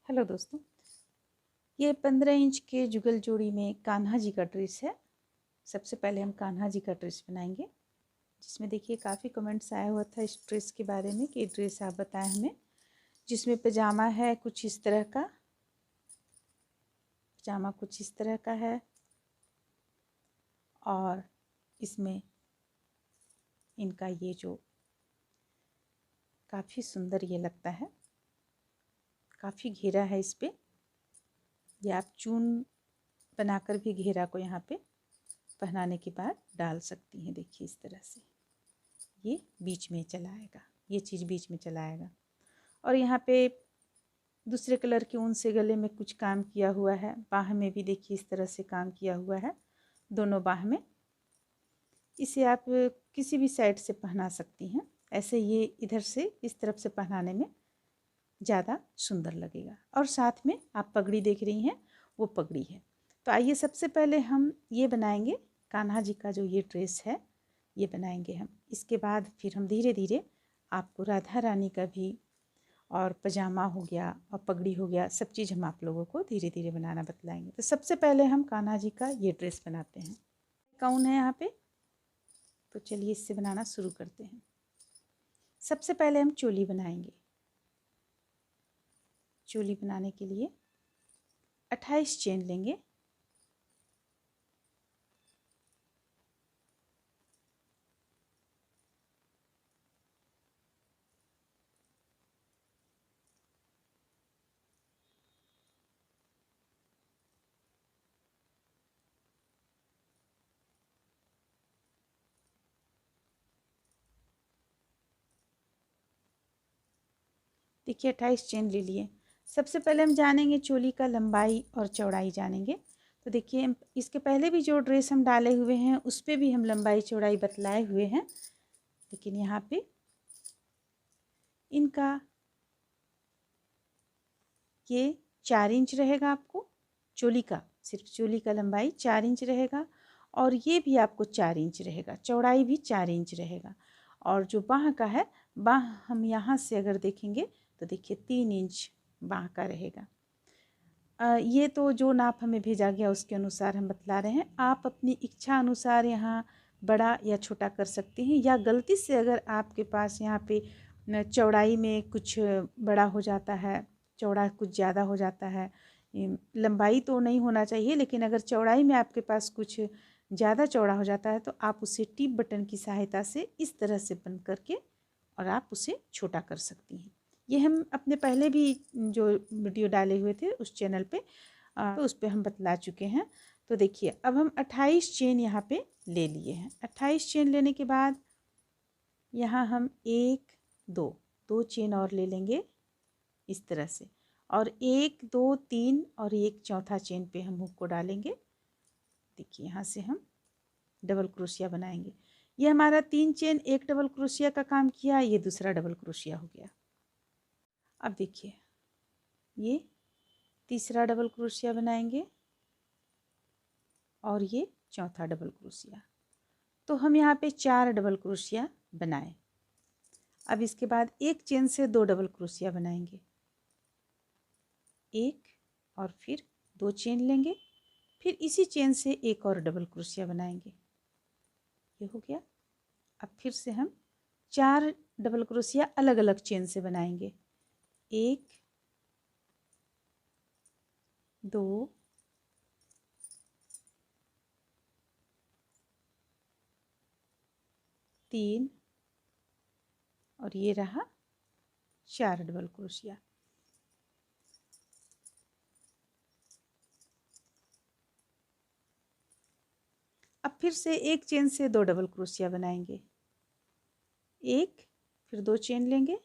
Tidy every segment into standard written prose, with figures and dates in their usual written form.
Hello दोस्तों, ये 15 inch के जुगल जोड़ी में कान्हा जी का ड्रेस है। सबसे पहले हम कान्हा जी का ड्रेस बनाएंगे, जिसमें देखिए काफ़ी कमेंट्स आया हुआ था इस ड्रेस के बारे में कि ड्रेस आप बताएं हमें। जिसमें पजामा है कुछ इस तरह का, पजामा कुछ इस तरह का है और इसमें इनका ये जो काफ़ी सुंदर ये लगता है, काफ़ी घेरा है इस पर। ये आप चून बनाकर भी घेरा को यहाँ पे पहनाने के बाद डाल सकती हैं। देखिए इस तरह से ये बीच में चला आएगा, ये चीज़ बीच में चला आएगा। और यहाँ पे दूसरे कलर के ऊन से गले में कुछ काम किया हुआ है। बाह में भी देखिए इस तरह से काम किया हुआ है, दोनों बाह में। इसे आप किसी भी साइड से पहना सकती हैं। ऐसे ये इधर से इस तरफ से पहनाने में ज़्यादा सुंदर लगेगा। और साथ में आप पगड़ी देख रही हैं, वो पगड़ी है। तो आइए सबसे पहले हम ये बनाएंगे, कान्हा जी का जो ये ड्रेस है ये बनाएंगे हम। इसके बाद फिर हम धीरे धीरे आपको राधा रानी का भी और पजामा हो गया और पगड़ी हो गया, सब चीज़ हम आप लोगों को धीरे धीरे बनाना बतलाएंगे। तो सबसे पहले हम कान्हा जी का ये ड्रेस बनाते हैं। गाउन है यहाँ पे, तो चलिए इससे बनाना शुरू करते हैं। सबसे पहले हम चोली बनाएंगे। चोली बनाने के लिए 28 चेन लेंगे। देखिए 28 चेन ले लिए। सबसे पहले हम जानेंगे चोली का लंबाई और चौड़ाई जानेंगे। तो देखिए इसके पहले भी जो ड्रेस हम डाले हुए हैं उस पर भी हम लंबाई चौड़ाई बतलाए हुए हैं, लेकिन यहाँ पे इनका ये 4 इंच रहेगा। आपको चोली का, सिर्फ चोली का लंबाई 4 इंच रहेगा और ये भी आपको 4 इंच रहेगा, चौड़ाई भी 4 इंच रहेगा। और जो बाह का है, बाह हम यहाँ से अगर देखेंगे तो देखिए 3 इंच बाह का रहेगा। ये तो जो नाप हमें भेजा गया उसके अनुसार हम बतला रहे हैं। आप अपनी इच्छा अनुसार यहाँ बड़ा या छोटा कर सकते हैं, या गलती से अगर आपके पास यहाँ पे चौड़ाई में कुछ बड़ा हो जाता है, चौड़ा कुछ ज़्यादा हो जाता है, लंबाई तो नहीं होना चाहिए, लेकिन अगर चौड़ाई में आपके पास कुछ ज़्यादा चौड़ा हो जाता है तो आप उसे टिप बटन की सहायता से इस तरह से बंद करके और आप उसे छोटा कर सकती हैं। ये हम अपने पहले भी जो वीडियो डाले हुए थे उस चैनल पे, तो उस पर हम बतला चुके हैं। तो देखिए अब हम 28 चेन यहाँ पे ले लिए हैं। 28 चेन लेने के बाद यहाँ हम 1 2 2 चेन और ले लेंगे इस तरह से, और 1 2 3 और एक चौथा चेन पे हम हुक को डालेंगे। देखिए यहाँ से हम डबल क्रोशिया बनाएंगे। ये हमारा 3 चेन एक डबल क्रोशिया का काम किया, ये दूसरा डबल क्रोशिया हो गया। अब देखिए ये तीसरा डबल क्रोशिया बनाएंगे और ये चौथा डबल क्रोशिया। तो हम यहाँ पे 4 डबल क्रोशिया बनाए। अब इसके बाद एक चेन से 2 डबल क्रोशिया बनाएंगे, एक और फिर 2 चेन लेंगे, फिर इसी चेन से एक और डबल क्रोशिया बनाएंगे। ये हो गया। अब फिर से हम 4 डबल क्रोशिया अलग अलग चेन से बनाएंगे, 1 2 3 और ये रहा 4 डबल क्रोशिया। अब फिर से एक चेन से 2 डबल क्रोशिया बनाएंगे, एक फिर 2 चेन लेंगे,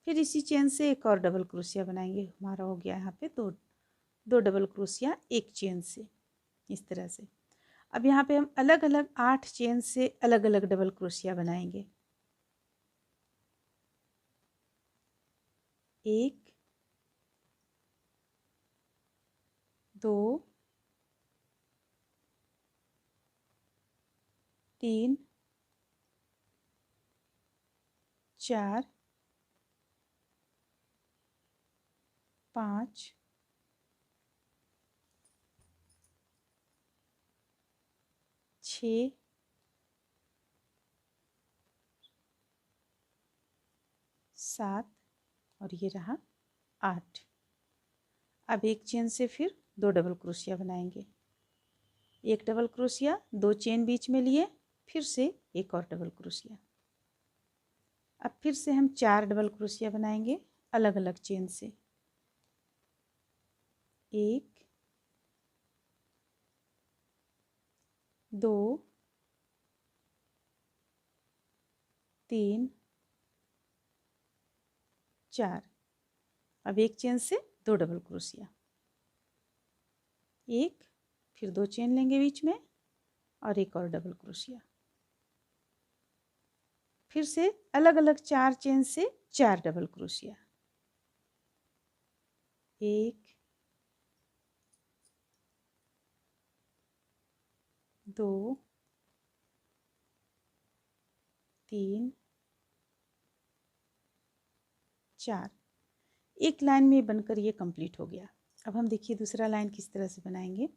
फिर इसी चेन से एक और डबल क्रोशिया बनाएंगे। हमारा हो गया यहाँ पे दो डबल क्रोशिया एक चेन से, इस तरह से। अब यहाँ पे हम अलग अलग 8 चेन से अलग अलग डबल क्रोशिया बनाएंगे, 1 2 3 4 5 6 7 और ये रहा 8। अब एक चेन से फिर 2 डबल क्रोशिया बनाएंगे। एक डबल क्रोशिया, 2 चेन बीच में लिए, फिर से एक और डबल क्रोशिया। अब फिर से हम 4 डबल क्रोशिया बनाएंगे अलग अलग चेन से। 1 2 3 4। अब एक चेन से 2 डबल क्रोशिया, एक, फिर 2 चेन लेंगे बीच में और एक और डबल क्रोशिया। फिर से अलग अलग 4 चेन से 4 डबल क्रोशिया। 1 2 3 4। एक लाइन में बनकर ये कंप्लीट हो गया। अब हम देखिए दूसरा लाइन किस तरह से बनाएंगे।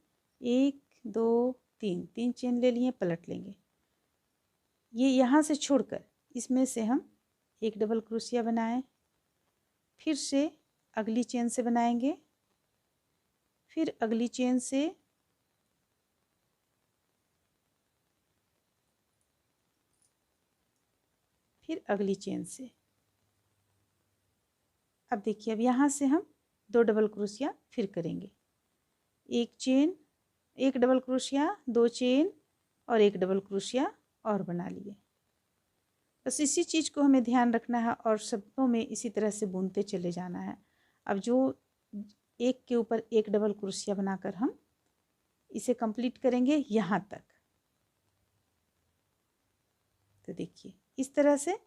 1 2 3, 3 चेन ले लिए, पलट लेंगे। ये यहाँ से छोड़कर इसमें से हम एक डबल क्रोशिया बनाएं, फिर से अगली चेन से बनाएंगे, फिर अगली चेन से फिर अगली चेन से। अब देखिए अब यहाँ से हम 2 डबल क्रोशिया फिर करेंगे। एक चेन, एक डबल क्रोशिया, 2 चेन और एक डबल क्रोशिया और बना लिए। बस इसी चीज़ को हमें ध्यान रखना है और सबों में इसी तरह से बुनते चले जाना है। अब जो एक के ऊपर एक डबल क्रोशिया बनाकर हम इसे कंप्लीट करेंगे यहाँ तक। तो देखिए इस तरह से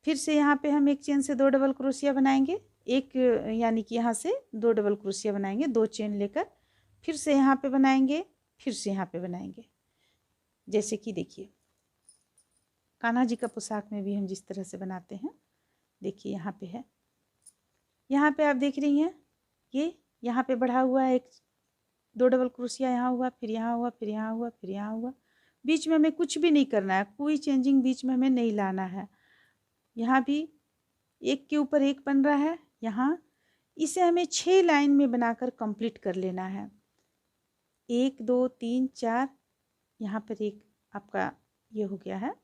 फिर से यहाँ पे हम एक चेन से 2 डबल क्रोशिया बनाएंगे। एक यानी कि यहाँ से 2 डबल क्रोशिया बनाएंगे, 2 चेन लेकर, फिर से यहाँ पे बनाएंगे, फिर से यहाँ पे बनाएंगे। जैसे कि देखिए कान्हा जी का पोशाक में भी हम जिस तरह से बनाते हैं, देखिए यहाँ पे है। यहाँ पे आप देख रही हैं ये यहाँ पे बढ़ा हुआ है, एक 2 डबल क्रोशिया यहाँ हुआ, फिर यहाँ हुआ, फिर यहाँ हुआ, फिर यहाँ हुआ। बीच में हमें कुछ भी नहीं करना है, कोई चेंजिंग बीच में हमें नहीं लाना है। यहाँ भी एक के ऊपर एक बन रहा है। यहाँ इसे हमें 6 लाइन में बनाकर कंप्लीट कर लेना है। 1 2 3 4, यहाँ पर एक आपका ये हो गया है।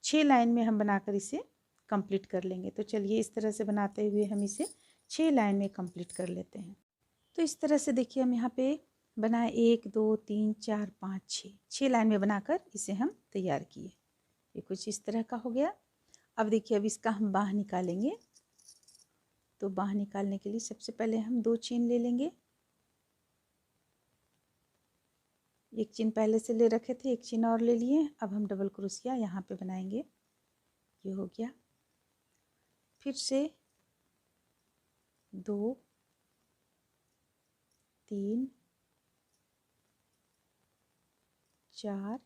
6 लाइन में हम बनाकर इसे कंप्लीट कर लेंगे। तो चलिए इस तरह से बनाते हुए हम इसे 6 लाइन में कंप्लीट कर लेते हैं। तो इस तरह से देखिए हम यहाँ पे बनाए 1 2 3 4 5 6 लाइन में बनाकर इसे हम तैयार किए। ये कुछ इस तरह का हो गया। अब देखिए अब इसका हम बाह निकालेंगे। तो बाह निकालने के लिए सबसे पहले हम 2 चेन ले लेंगे। एक चेन पहले से ले रखे थे, एक चेन और ले लिए। अब हम डबल क्रोशिया यहाँ पे बनाएंगे। ये हो गया। फिर से 2 3 4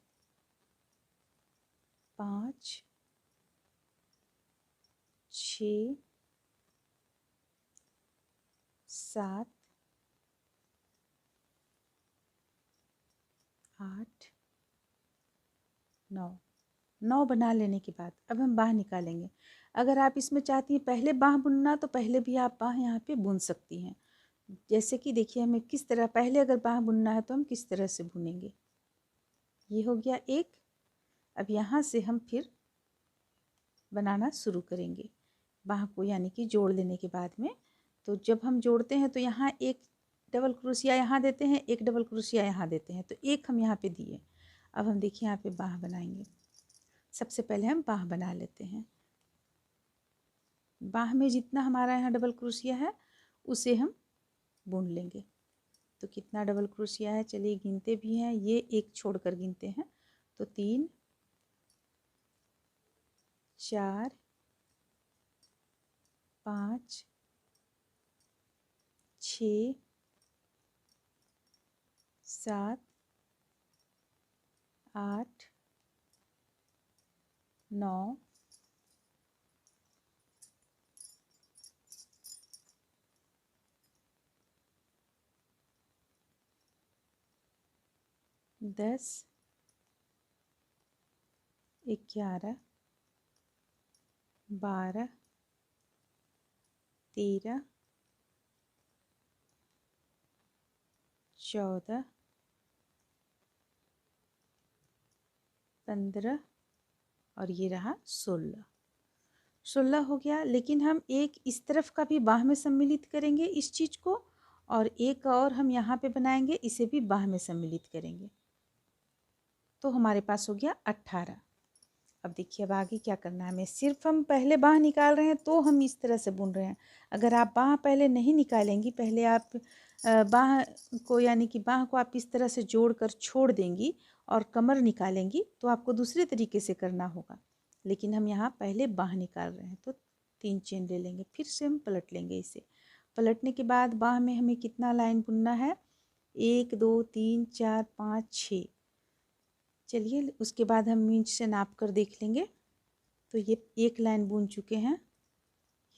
5 6 7 8 9 बना लेने के बाद अब हम बाह निकालेंगे। अगर आप इसमें चाहती हैं पहले बाह बुनना तो पहले भी आप बाह यहाँ पे बुन सकती हैं। जैसे कि देखिए हमें किस तरह पहले अगर बाह बुनना है तो हम किस तरह से बुनेंगे। ये हो गया एक। अब यहाँ से हम फिर बनाना शुरू करेंगे बाह को, यानी कि जोड़ लेने के बाद में। तो जब हम जोड़ते हैं तो यहाँ एक डबल क्रोशिया यहाँ देते हैं, एक डबल क्रोशिया यहाँ देते हैं, तो एक हम यहाँ पे दिए। अब हम देखिए यहाँ पे बाह बनाएंगे। सबसे पहले हम बाह बना लेते हैं। बाह में जितना हमारा यहाँ डबल क्रोशिया है उसे हम बुन लेंगे। तो कितना डबल क्रोशिया है चलिए गिनते भी हैं, ये एक छोड़कर गिनते हैं। तो 3 4 5 6 7 8 9 10, 11, 12, 13, 14, 15 और ये रहा 16। 16 हो गया। लेकिन हम एक इस तरफ का भी बाह में सम्मिलित करेंगे इस चीज़ को, और एक और हम यहाँ पे बनाएंगे, इसे भी बाह में सम्मिलित करेंगे। तो हमारे पास हो गया 18। अब देखिए अब आगे क्या करना है हमें। सिर्फ हम पहले बाह निकाल रहे हैं तो हम इस तरह से बुन रहे हैं। अगर आप बाह पहले नहीं निकालेंगी, पहले आप बाह को यानी कि बाह को आप इस तरह से जोड़कर छोड़ देंगी और कमर निकालेंगी, तो आपको दूसरे तरीके से करना होगा। लेकिन हम यहाँ पहले बाह निकाल रहे हैं, तो 3 चेन ले लेंगे। फिर से हम पलट लेंगे इसे। पलटने के बाद बाह में हमें कितना लाइन बुनना है, 1 2 3 4 5 6। चलिए उसके बाद हम इंच से नाप कर देख लेंगे। तो ये एक लाइन बुन चुके हैं।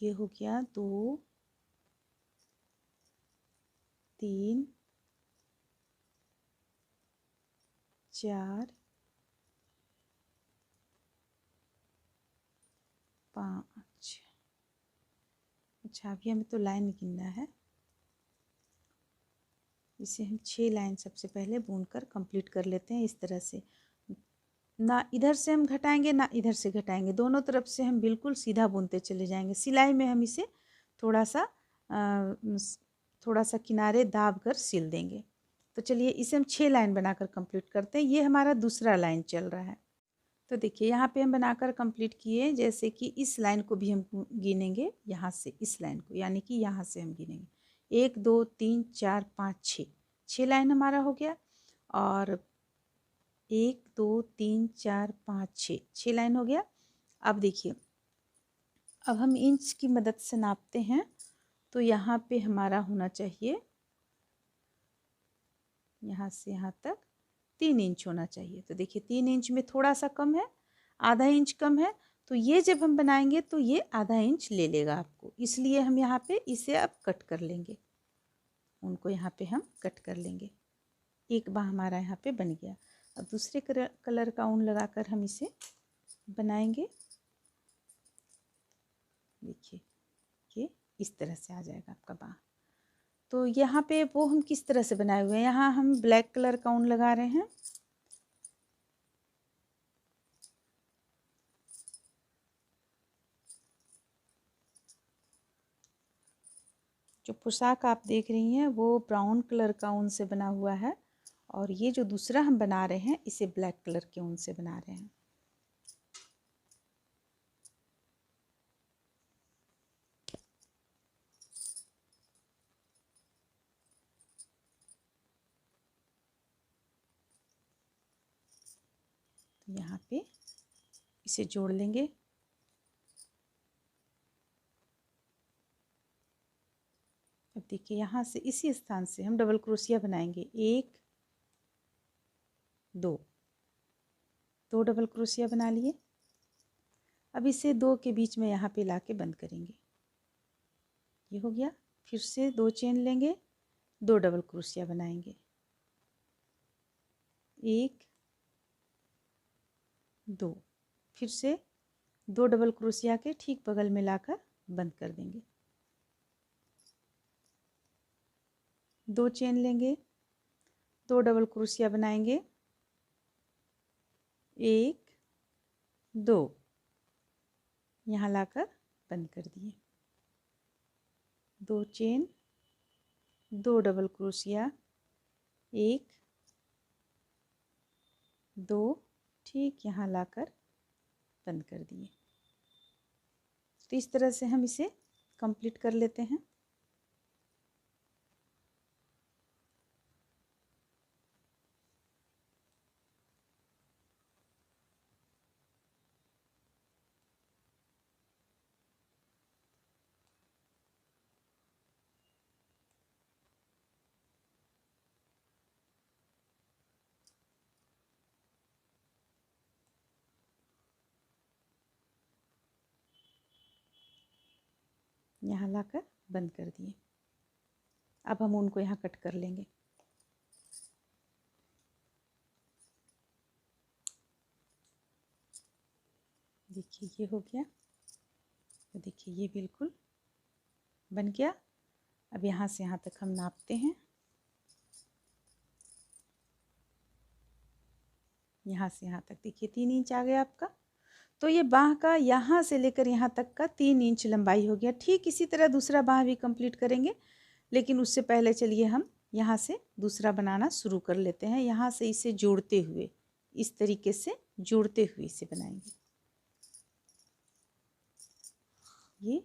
ये हो गया 2 3 4 5। अच्छा अभी हमें तो लाइन गिनना है। इसे हम 6 लाइन सबसे पहले बुनकर कंप्लीट कर लेते हैं इस तरह से। ना इधर से हम घटाएंगे ना इधर से घटाएंगे, दोनों तरफ से हम बिल्कुल सीधा बुनते चले जाएंगे। सिलाई में हम इसे थोड़ा सा किनारे दाब कर सिल देंगे। तो चलिए इसे हम 6 लाइन बनाकर कंप्लीट करते हैं। ये हमारा दूसरा लाइन चल रहा है। तो देखिए यहाँ पे हम बनाकर कंप्लीट किए। जैसे कि इस लाइन को भी हम गिनेंगे, यहाँ से इस लाइन को, यानी कि यहाँ से हम गिनेंगे 1 2 3 4 5 6। 6 लाइन हमारा हो गया। और 1 2 3 4 5 6, 6 लाइन हो गया। अब देखिए अब हम इंच की मदद से नापते हैं। तो यहाँ पे हमारा होना चाहिए, यहाँ से यहाँ तक 3 इंच होना चाहिए। तो देखिए 3 इंच में थोड़ा सा कम है, आधा इंच कम है। तो ये जब हम बनाएंगे तो ये आधा इंच ले लेगा आपको, इसलिए हम यहाँ पे इसे अब कट कर लेंगे। उनको यहाँ पे हम कट कर लेंगे। एक बाह हमारा यहाँ पे बन गया। अब दूसरे कलर का ऊन लगाकर हम इसे बनाएंगे। देखिए ये इस तरह से आ जाएगा आपका बाह। तो यहाँ पे वो हम किस तरह से बनाए हुए हैं, यहाँ हम ब्लैक कलर का ऊन लगा रहे हैं। जो पोशाक आप देख रही हैं वो ब्राउन कलर का ऊन से बना हुआ है, और ये जो दूसरा हम बना रहे हैं इसे ब्लैक कलर के ऊन से बना रहे हैं। तो यहाँ पे इसे जोड़ लेंगे। अब देखिए यहाँ से इसी स्थान से हम डबल क्रोशिया बनाएंगे। 1 2, 2 डबल क्रोशिया बना लिए। अब इसे 2 के बीच में यहाँ पे लाके बंद करेंगे। ये हो गया। फिर से 2 चेन लेंगे, 2 डबल क्रोशिया बनाएंगे। 1 2, फिर से 2 डबल क्रोशिया के ठीक बगल में लाकर बंद कर देंगे। 2 चेन लेंगे, 2 डबल क्रोशिया बनाएंगे। 1 2, यहाँ लाकर बंद कर दिए। 2 चेन, 2 डबल क्रोशिया, 1 2, ठीक यहाँ लाकर बंद कर दिए। तो इस तरह से हम इसे कंप्लीट कर लेते हैं। यहाँ लाकर बंद कर दिए। अब हम उनको यहाँ कट कर लेंगे। देखिए ये हो गया। तो देखिए ये बिल्कुल बन गया। अब यहाँ से यहाँ तक हम नापते हैं। यहाँ से यहाँ तक देखिए 3 इंच आ गया आपका। तो ये बाँह का यहाँ से लेकर यहाँ तक का 3 इंच लंबाई हो गया। ठीक इसी तरह दूसरा बाँह भी कंप्लीट करेंगे, लेकिन उससे पहले चलिए हम यहाँ से दूसरा बनाना शुरू कर लेते हैं। यहाँ से इसे जोड़ते हुए, इस तरीके से जोड़ते हुए इसे बनाएंगे। ये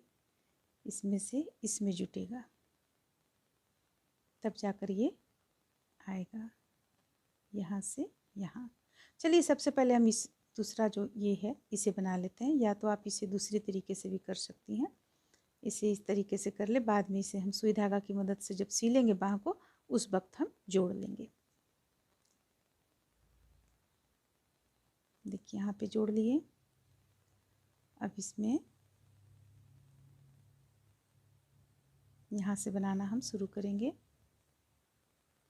इसमें से इसमें जुटेगा, तब जाकर ये आएगा यहाँ से यहाँ। चलिए सबसे पहले हम इस दूसरा जो ये है इसे बना लेते हैं, या तो आप इसे दूसरे तरीके से भी कर सकती हैं। इसे इस तरीके से कर ले, बाद में इसे हम सुई धागा की मदद से जब सिलेंगे बाँह को, उस वक्त हम जोड़ लेंगे। देखिए यहाँ पे जोड़ लिए। अब इसमें यहाँ से बनाना हम शुरू करेंगे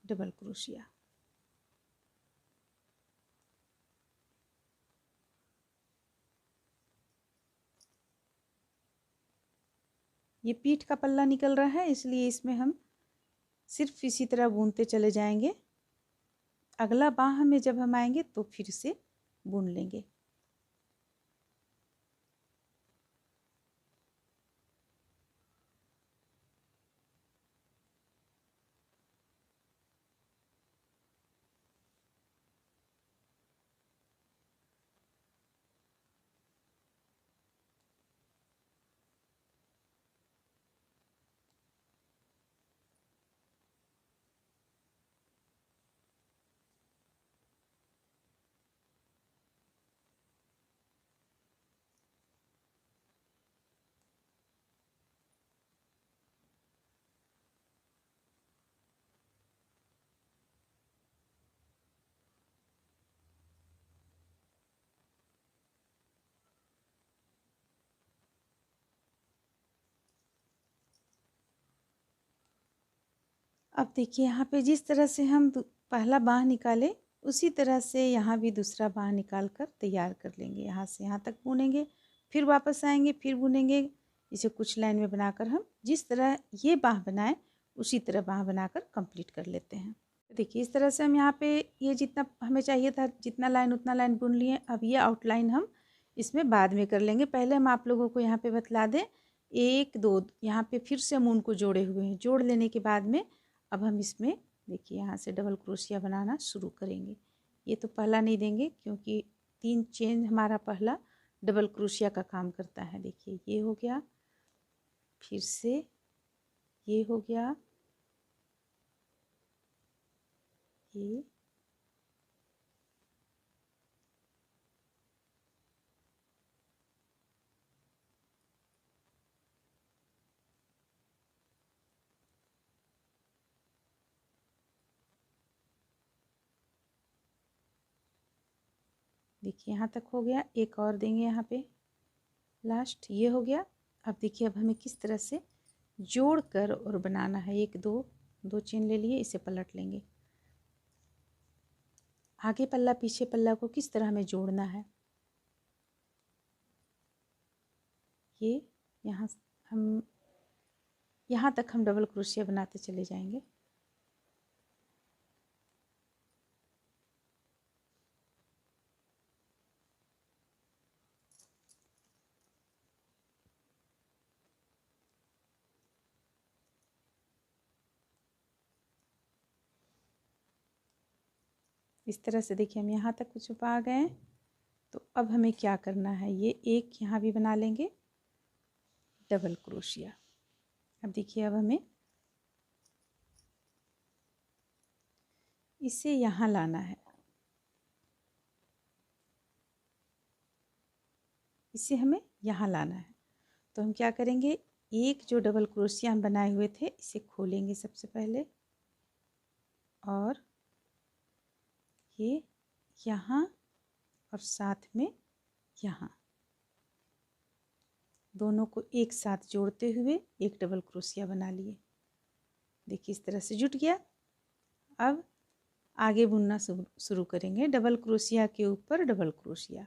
डबल क्रोशिया। ये पीठ का पल्ला निकल रहा है, इसलिए इसमें हम सिर्फ इसी तरह बुनते चले जाएंगे। अगला बाँह में जब हम आएंगे तो फिर से बुन लेंगे। अब देखिए यहाँ पे जिस तरह से हम पहला बाँह निकाले, उसी तरह से यहाँ भी दूसरा बाँह निकाल कर तैयार कर लेंगे। यहाँ से यहाँ तक बुनेंगे, फिर वापस आएंगे, फिर बुनेंगे। इसे कुछ लाइन में बनाकर हम जिस तरह ये बाँह बनाए उसी तरह बाँह बनाकर कंप्लीट कर लेते हैं। देखिए इस तरह से हम यहाँ पे ये जितना हमें चाहिए था जितना लाइन उतना लाइन बुन लिए। अब ये आउटलाइन हम इसमें बाद में कर लेंगे। पहले हम आप लोगों को यहाँ पे बतला दें, 1 2 यहाँ पे फिर से हम उनको जोड़े हुए हैं। जोड़ लेने के बाद में अब हम इसमें देखिए यहाँ से डबल क्रोशिया बनाना शुरू करेंगे। ये तो पहला नहीं देंगे क्योंकि 3 चेन हमारा पहला डबल क्रोशिया का काम करता है। देखिए ये हो गया, फिर से ये हो गया, ये देखिए यहाँ तक हो गया। एक और देंगे यहाँ पे लास्ट, ये हो गया। अब देखिए अब हमें किस तरह से जोड़ कर और बनाना है। 1 2 चेन ले लिए, इसे पलट लेंगे। आगे पल्ला पीछे पल्ला को किस तरह हमें जोड़ना है, ये यहाँ तक हम डबल क्रोशिया बनाते चले जाएंगे। इस तरह से देखिए हम यहाँ तक छुपा गए हैं। तो अब हमें क्या करना है, ये एक यहाँ भी बना लेंगे डबल क्रोशिया। अब देखिए अब हमें इसे यहाँ लाना है, इसे हमें यहाँ लाना है। तो हम क्या करेंगे, एक जो डबल क्रोशिया हम बनाए हुए थे इसे खोलेंगे सबसे पहले, और ये यहाँ और साथ में यहाँ दोनों को एक साथ जोड़ते हुए एक डबल क्रोशिया बना लिए। देखिए इस तरह से जुट गया। अब आगे बुनना शुरू करेंगे। डबल क्रोशिया के ऊपर डबल क्रोशिया।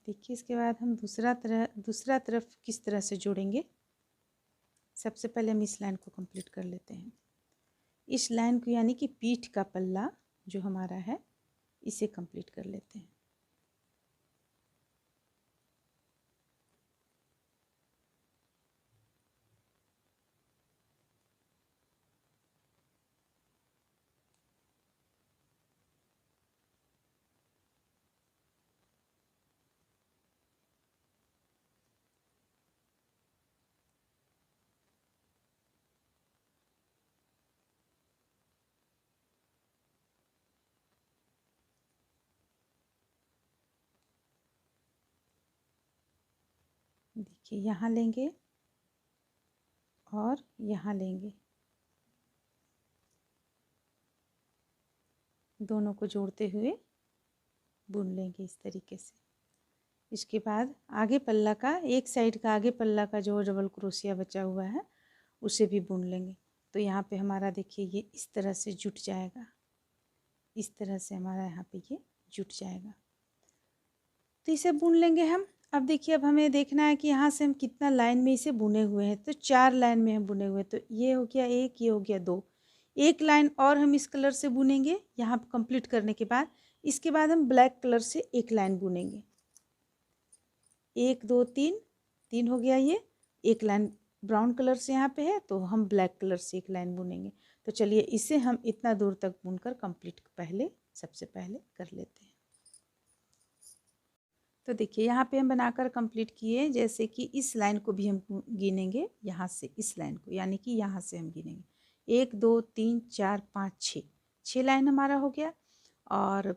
देखिए इसके बाद हम दूसरा तरफ किस तरह से जोड़ेंगे। सबसे पहले हम इस लाइन को कंप्लीट कर लेते हैं। इस लाइन को यानी कि पीठ का पल्ला जो हमारा है इसे कंप्लीट कर लेते हैं। देखिए यहाँ लेंगे और यहाँ लेंगे, दोनों को जोड़ते हुए बुन लेंगे इस तरीके से। इसके बाद आगे पल्ला का, एक साइड का आगे पल्ला का जो डबल क्रोशिया बचा हुआ है उसे भी बुन लेंगे। तो यहाँ पे हमारा देखिए ये इस तरह से जुट जाएगा, इस तरह से हमारा यहाँ पे ये जुट जाएगा। तो इसे बुन लेंगे हम। अब देखिए अब हमें देखना है कि यहाँ से हम कितना लाइन में इसे बुने हुए हैं। तो 4 लाइन में हम बुने हुए हैं। तो ये हो गया 1, ये हो गया 2। एक लाइन और हम इस कलर से बुनेंगे यहाँ कंप्लीट करने के बाद। इसके बाद हम ब्लैक कलर से एक लाइन बुनेंगे। 1 2 3, 3 हो गया ये। एक लाइन ब्राउन कलर से यहाँ पे है तो हम ब्लैक कलर से एक लाइन बुनेंगे। तो चलिए इसे हम इतना दूर तक बुनकर कंप्लीट सबसे पहले कर लेते हैं। तो देखिए यहाँ पे हम बनाकर कंप्लीट किए। जैसे कि इस लाइन को भी हम गिनेंगे, यहाँ से इस लाइन को, यानी कि यहाँ से हम गिनेंगे 1 2 3 4 5 6 लाइन हमारा हो गया। और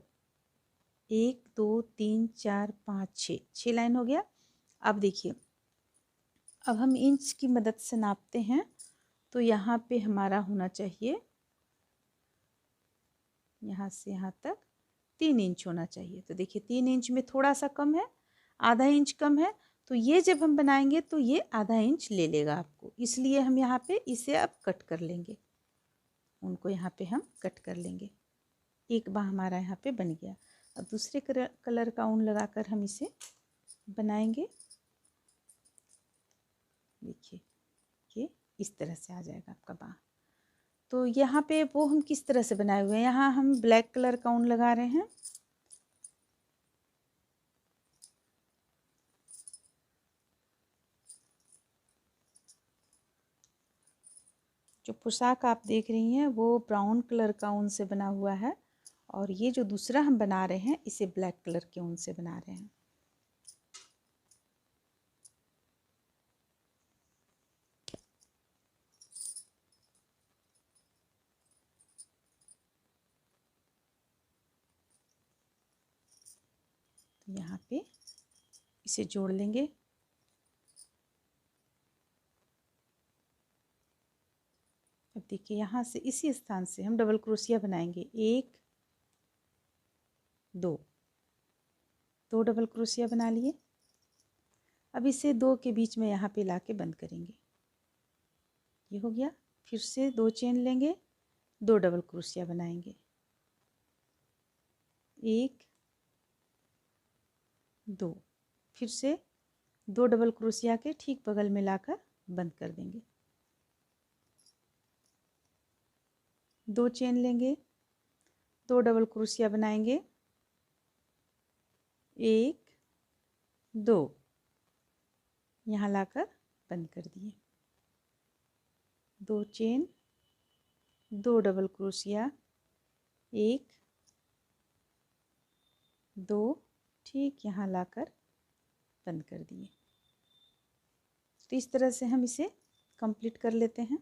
1 2 3 4 5 6 लाइन हो गया। अब देखिए अब हम इंच की मदद से नापते हैं। तो यहाँ पे हमारा होना चाहिए, यहाँ से यहाँ तक 3 इंच होना चाहिए। तो देखिए 3 इंच में थोड़ा सा कम है, आधा इंच कम है। तो ये जब हम बनाएंगे तो ये आधा इंच ले लेगा आपको, इसलिए हम यहाँ पे इसे अब कट कर लेंगे। उनको यहाँ पे हम कट कर लेंगे। एक बार हमारा यहाँ पे बन गया। अब दूसरे कलर का ऊन लगाकर हम इसे बनाएंगे। देखिए ये इस तरह से आ जाएगा आपका बाँह। तो यहाँ पे वो हम किस तरह से बनाए हुए हैं, यहाँ हम ब्लैक कलर का ऊन लगा रहे हैं। जो पोशाक आप देख रही हैं वो ब्राउन कलर का ऊन से बना हुआ है, और ये जो दूसरा हम बना रहे हैं इसे ब्लैक कलर के ऊन से बना रहे हैं। तो यहाँ पे इसे जोड़ लेंगे। अब देखिए यहाँ से इसी स्थान से हम डबल क्रोशिया बनाएंगे। 1 2 2 डबल क्रोशिया बना लिए। अब इसे 2 के बीच में यहाँ पे लाके बंद करेंगे। ये हो गया। फिर से 2 चेन लेंगे, 2 डबल क्रोशिया बनाएंगे। 1 2, फिर से 2 डबल क्रोशिया के ठीक बगल में लाकर बंद कर देंगे। 2 चेन लेंगे, 2 डबल क्रोशिया बनाएंगे। 1 2, यहाँ लाकर बंद कर दिए। 2 चेन, 2 डबल क्रोशिया, 1 2, ठीक यहाँ लाकर बंद कर दिए। तो इस तरह से हम इसे कंप्लीट कर लेते हैं।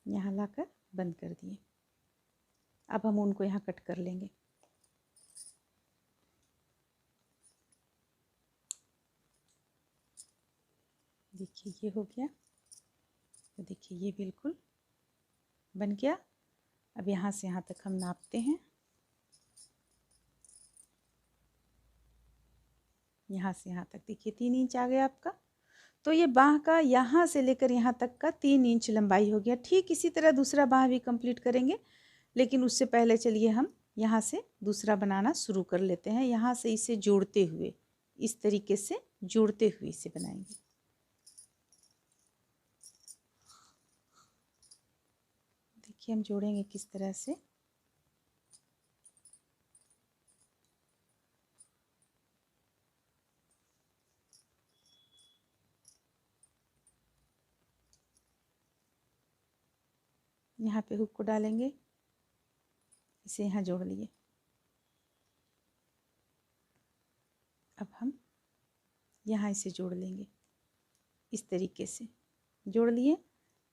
यहाँ लाकर बंद कर दिए। अब हम उनको यहाँ कट कर लेंगे। देखिए ये हो गया। तो देखिए ये बिल्कुल बन गया। अब यहाँ से यहाँ तक हम नापते हैं। यहाँ से यहाँ तक देखिए 3 इंच आ गया आपका। तो ये बाँह का यहाँ से लेकर यहाँ तक का 3 इंच लंबाई हो गया। ठीक इसी तरह दूसरा बाँह भी कंप्लीट करेंगे, लेकिन उससे पहले चलिए हम यहाँ से दूसरा बनाना शुरू कर लेते हैं। यहाँ से इसे जोड़ते हुए, इस तरीके से जोड़ते हुए इसे बनाएंगे। देखिए हम जोड़ेंगे किस तरह से। यहाँ पे हुक को डालेंगे, इसे यहाँ जोड़ लिए। अब हम यहाँ इसे जोड़ लेंगे, इस तरीके से जोड़ लिए।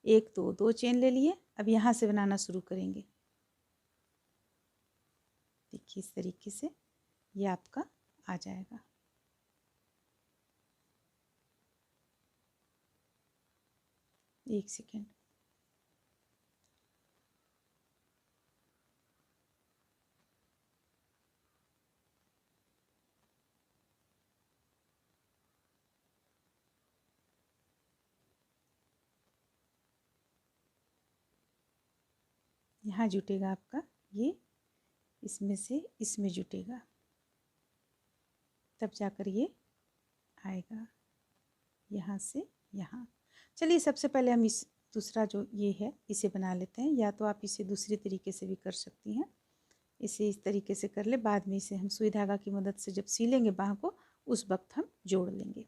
1 2 चेन ले लिए। अब यहाँ से बनाना शुरू करेंगे। देखिए इस तरीके से ये आपका आ जाएगा। एक सेकेंड। यहाँ जुटेगा आपका, ये इसमें से इसमें जुटेगा, तब जाकर ये आएगा यहाँ से यहाँ। चलिए सबसे पहले हम इस दूसरा जो ये है इसे बना लेते हैं। या तो आप इसे दूसरी तरीके से भी कर सकती हैं। इसे इस तरीके से कर ले, बाद में इसे हम सुई धागा की मदद से जब सिलेंगे बाँह को, उस वक्त हम जोड़ लेंगे।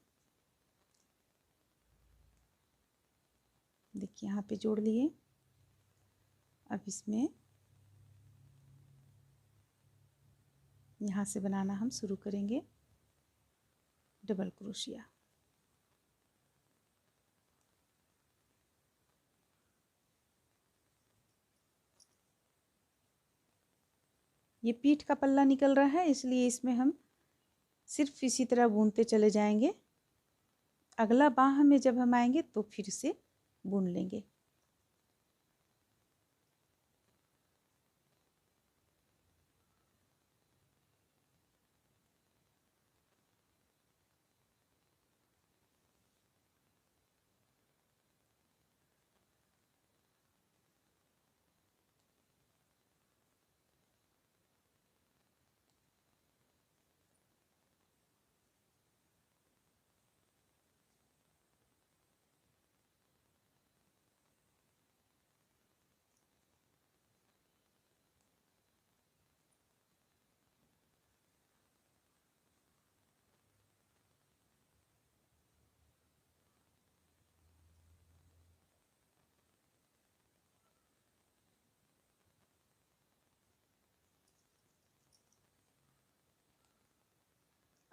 देखिए यहाँ पे जोड़ लिए। अब इसमें यहाँ से बनाना हम शुरू करेंगे डबल क्रोशिया। ये पीठ का पल्ला निकल रहा है, इसलिए इसमें हम सिर्फ इसी तरह बुनते चले जाएंगे। अगला बाँह में जब हम आएंगे तो फिर से बुन लेंगे।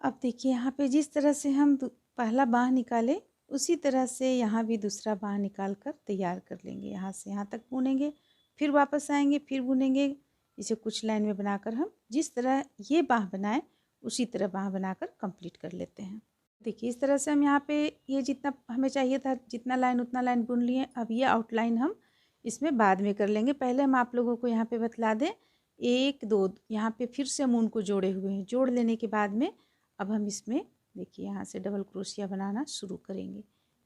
अब देखिए यहाँ पे जिस तरह से हम पहला बाँह निकाले, उसी तरह से यहाँ भी दूसरा बाँह निकाल कर तैयार कर लेंगे। यहाँ से यहाँ तक बुनेंगे, फिर वापस आएंगे, फिर बुनेंगे। इसे कुछ लाइन में बनाकर हम जिस तरह ये बाँह बनाए उसी तरह बाँह बनाकर कंप्लीट कर लेते हैं। देखिए इस तरह से हम यहाँ पे ये जितना हमें चाहिए था, जितना लाइन उतना लाइन बुन लिए। अब ये आउटलाइन हम इसमें बाद में कर लेंगे। पहले हम आप लोगों को यहाँ पे बतला दें, 1 2 यहाँ पे फिर से हम उनको जोड़े हुए हैं। जोड़ लेने के बाद में अब हम इसमें देखिए यहाँ से डबल क्रोशिया बनाना शुरू करेंगे।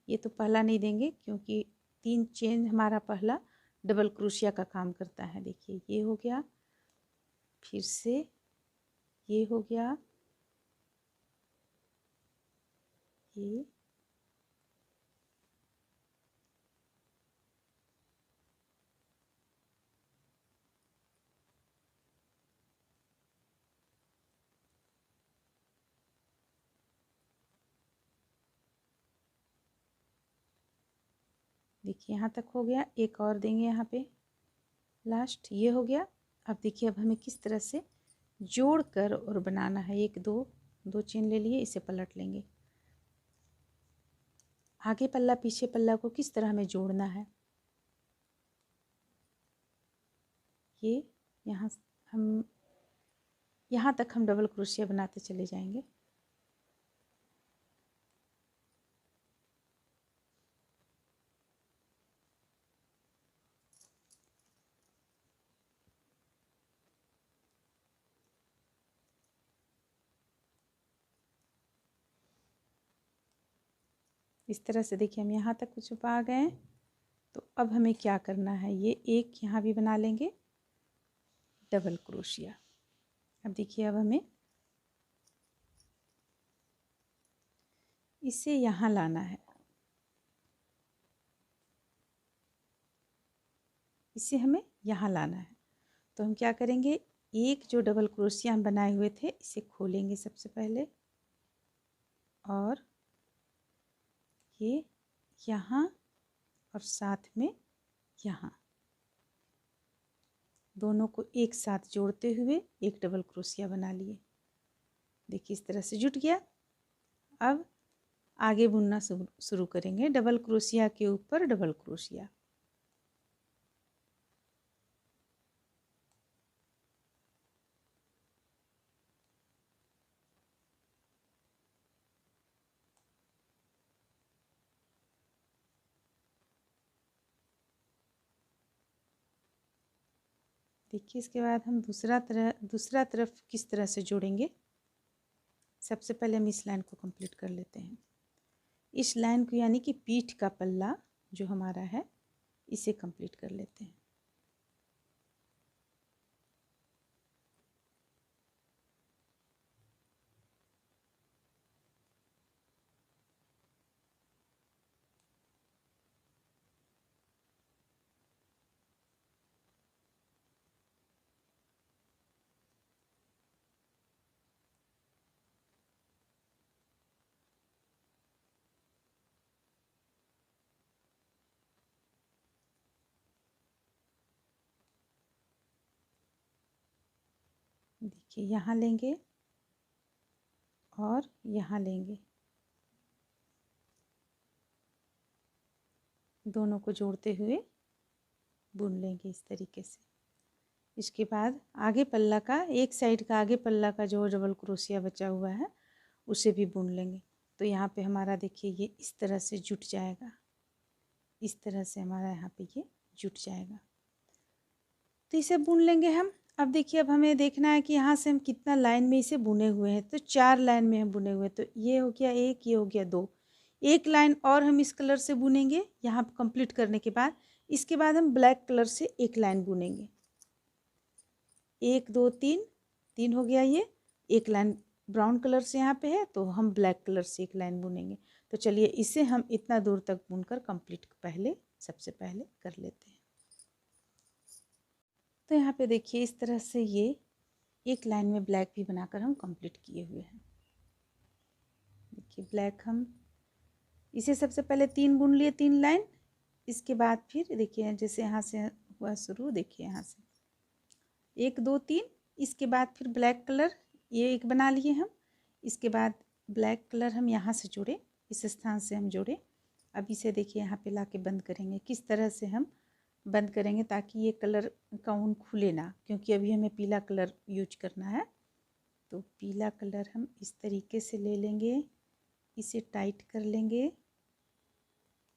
ये तो पहला नहीं देंगे क्योंकि 3 चेन हमारा पहला डबल क्रोशिया का काम करता है। देखिए ये हो गया, फिर से ये हो गया, ये देखिए यहाँ तक हो गया। एक और देंगे यहाँ पे लास्ट, ये हो गया। अब देखिए अब हमें किस तरह से जोड़ कर और बनाना है। 1 2 चेन ले लिए, इसे पलट लेंगे। आगे पल्ला पीछे पल्ला को किस तरह हमें जोड़ना है, ये यहाँ तक हम डबल क्रोशिया बनाते चले जाएंगे। इस तरह से देखिए हम यहाँ तक कुछ पा गए हैं। तो अब हमें क्या करना है, ये एक यहाँ भी बना लेंगे डबल क्रोशिया। अब देखिए अब हमें इसे यहाँ लाना है, इसे हमें यहाँ लाना है। तो हम क्या करेंगे, एक जो डबल क्रोशिया हम बनाए हुए थे इसे खोलेंगे सबसे पहले, और ये यहाँ और साथ में यहाँ दोनों को एक साथ जोड़ते हुए एक डबल क्रोशिया बना लिए। देखिए इस तरह से जुट गया। अब आगे बुनना शुरू करेंगे, डबल क्रोशिया के ऊपर डबल क्रोशिया। देखिए इसके बाद हम दूसरा तरफ किस तरह से जोड़ेंगे। सबसे पहले हम इस लाइन को कंप्लीट कर लेते हैं। इस लाइन को यानी कि पीठ का पल्ला जो हमारा है इसे कंप्लीट कर लेते हैं। देखिए यहाँ लेंगे और यहाँ लेंगे, दोनों को जोड़ते हुए बुन लेंगे इस तरीके से। इसके बाद आगे पल्ला का, एक साइड का आगे पल्ला का जो डबल क्रोशिया बचा हुआ है उसे भी बुन लेंगे। तो यहाँ पे हमारा देखिए ये इस तरह से जुट जाएगा, इस तरह से हमारा यहाँ पे ये जुट जाएगा। तो इसे बुन लेंगे हम। अब देखिए अब हमें देखना है कि यहाँ से हम कितना लाइन में इसे बुने हुए हैं। तो 4 लाइन में हम बुने हुए हैं। तो ये हो गया एक, ये हो गया 2, एक लाइन और हम इस कलर से बुनेंगे यहाँ कंप्लीट करने के बाद। इसके बाद हम ब्लैक कलर से एक लाइन बुनेंगे, 1 2 3, 3 हो गया। ये एक लाइन ब्राउन कलर से यहाँ पे है तो हम ब्लैक कलर से एक लाइन बुनेंगे। तो चलिए इसे हम इतना दूर तक बुनकर कंप्लीट सबसे पहले कर लेते हैं। तो यहाँ पे देखिए इस तरह से ये एक लाइन में ब्लैक भी बनाकर हम कंप्लीट किए हुए हैं। देखिए ब्लैक हम इसे सबसे पहले 3 बुन लिए, 3 लाइन। इसके बाद फिर देखिए जैसे यहाँ से हुआ शुरू, देखिए यहाँ से 1 2 3, इसके बाद फिर ब्लैक कलर ये एक बना लिए हम। इसके बाद ब्लैक कलर हम यहाँ से जोड़े, इस स्थान से हम जोड़े। अब इसे देखिए यहाँ पे ला के बंद करेंगे। किस तरह से हम बंद करेंगे ताकि ये कलर का ऊन खुले ना, क्योंकि अभी हमें पीला कलर यूज करना है। तो पीला कलर हम इस तरीके से ले लेंगे, इसे टाइट कर लेंगे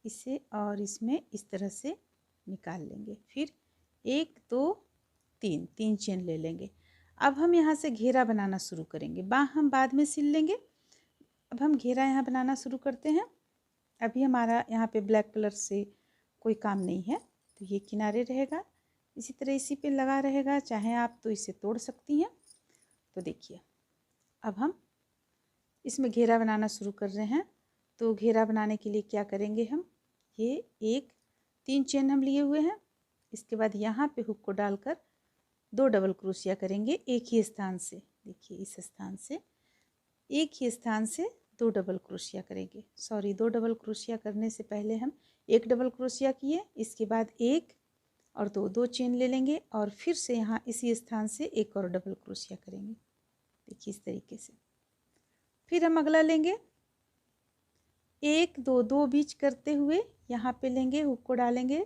इसे, और इसमें इस तरह से निकाल लेंगे। फिर 1 2 3, 3 चेन ले लेंगे। अब हम यहाँ से घेरा बनाना शुरू करेंगे। बाँह हम बाद में सिल लेंगे। अब हम घेरा यहाँ बनाना शुरू करते हैं। अभी हमारा यहाँ पे ब्लैक कलर से कोई काम नहीं है, तो ये किनारे रहेगा, इसी तरह इसी पे लगा रहेगा। चाहे आप तो इसे तोड़ सकती हैं। तो देखिए अब हम इसमें घेरा बनाना शुरू कर रहे हैं। तो घेरा बनाने के लिए क्या करेंगे हम, ये 3 चेन हम लिए हुए हैं। इसके बाद यहाँ पे हुक को डालकर 2 डबल क्रोशिया करेंगे एक ही स्थान से। देखिए इस स्थान से एक ही स्थान से 2 डबल क्रोशिया करेंगे। सॉरी, 2 डबल क्रोशिया करने से पहले हम 1 डबल क्रोशिया किए, इसके बाद 1 और 2 चेन ले लेंगे और फिर से यहाँ इसी स्थान से एक और डबल क्रोशिया करेंगे। देखिए इस तरीके से। फिर हम अगला लेंगे, 1 2 2 बीच करते हुए यहाँ पे लेंगे, हुक को डालेंगे,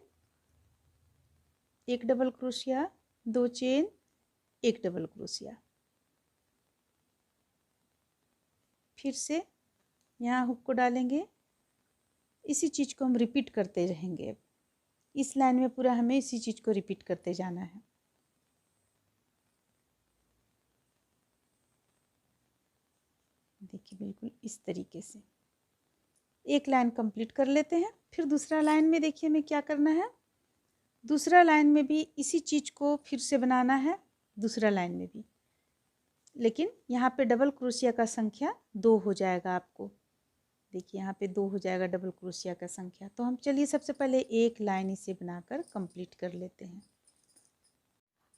1 double crochet, 2 chain, 1 double crochet. फिर से यहाँ हुक को डालेंगे। इसी चीज़ को हम रिपीट करते रहेंगे। इस लाइन में पूरा हमें इसी चीज़ को रिपीट करते जाना है। देखिए बिल्कुल इस तरीके से। एक लाइन कंप्लीट कर लेते हैं। फिर दूसरा लाइन में देखिए हमें क्या करना है, दूसरा लाइन में भी इसी चीज़ को फिर से बनाना है, दूसरा लाइन में भी, लेकिन यहाँ पे डबल क्रोशिया का संख्या 2 हो जाएगा आपको। देखिए यहाँ पे 2 हो जाएगा डबल क्रोशिया का संख्या। तो हम चलिए सबसे पहले एक लाइन इसे बनाकर कंप्लीट कर लेते हैं।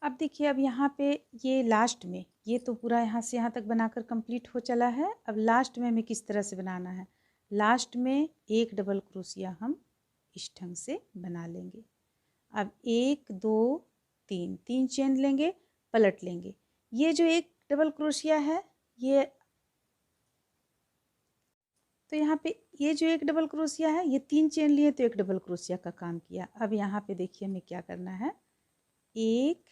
अब देखिए अब यहाँ पे ये लास्ट में, ये तो पूरा यहाँ से यहाँ तक बनाकर कंप्लीट हो चला है। अब लास्ट में हमें किस तरह से बनाना है, लास्ट में एक डबल क्रोशिया हम इस ढंग से बना लेंगे। अब 1 2 3 3 चेन लेंगे, पलट लेंगे। ये जो एक डबल क्रोशिया है ये, तो यहाँ पे ये जो एक डबल क्रोशिया है ये 3 चेन लिए तो एक डबल क्रोशिया का काम किया। अब यहाँ पे देखिए हमें क्या करना है, 1